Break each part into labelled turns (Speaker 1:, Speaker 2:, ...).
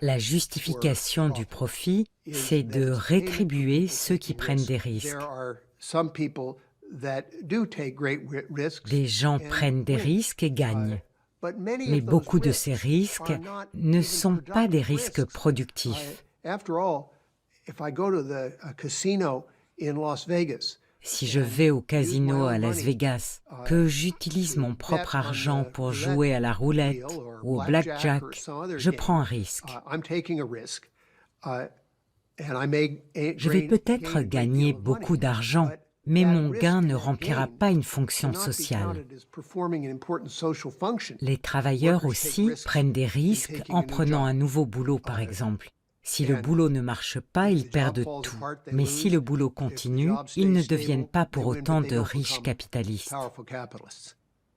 Speaker 1: La justification du profit, c'est de rétribuer ceux qui prennent des risques. Des gens prennent des risques et gagnent. Mais beaucoup de ces risques ne sont pas des risques productifs. Si je vais au casino à Las Vegas, que j'utilise mon propre argent pour jouer à la roulette ou au blackjack, je prends un risque. Je vais peut-être gagner beaucoup d'argent, mais mon gain ne remplira pas une fonction sociale. Les travailleurs aussi prennent des risques en prenant un nouveau boulot, par exemple. Si le boulot ne marche pas, ils perdent tout. Mais si le boulot continue, ils ne deviennent pas pour autant de riches capitalistes.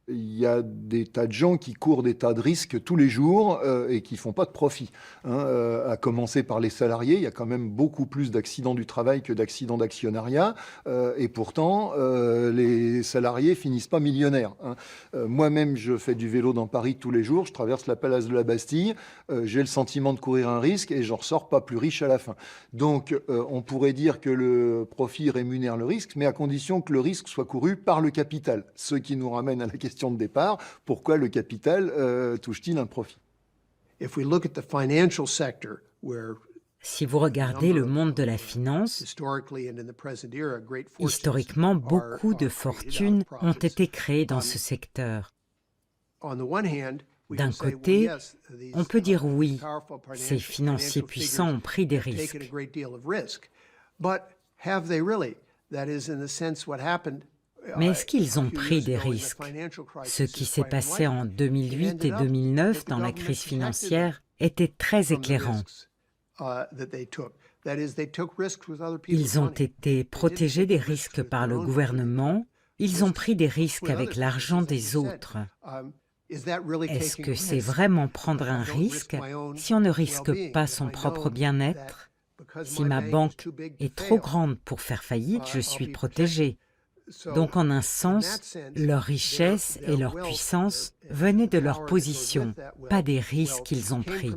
Speaker 2: Il y a des tas de gens qui courent des tas de risques tous les jours et qui ne font pas de profit. À commencer par les salariés, il y a quand même beaucoup plus d'accidents du travail que d'accidents d'actionnariat. Et pourtant, les salariés finissent pas millionnaires. Moi-même, je fais du vélo dans Paris tous les jours. Je traverse la place de la Bastille. J'ai le sentiment de courir un risque et j'en ressors pas plus riche à la fin. Donc, on pourrait dire que le profit rémunère le risque, mais à condition que le risque soit couru par le capital. Ce qui nous ramène à la question de départ, pourquoi le capital touche-t-il un profit?
Speaker 1: Si vous regardez le monde de la finance, historiquement, beaucoup de fortunes ont été créées dans ce secteur. D'un côté, on peut dire oui, ces financiers puissants ont pris des risques. Mais est-ce qu'ils ont pris des risques? Ce qui s'est passé en 2008 et 2009 dans la crise financière était très éclairant. Ils ont été protégés des risques par le gouvernement, ils ont pris des risques avec l'argent des autres. Est-ce que c'est vraiment prendre un risque si on ne risque pas son propre bien-être? Si ma banque est trop grande pour faire faillite, je suis protégé. Donc en un sens, leur richesse et leur puissance venaient de leur position, pas des risques qu'ils ont pris.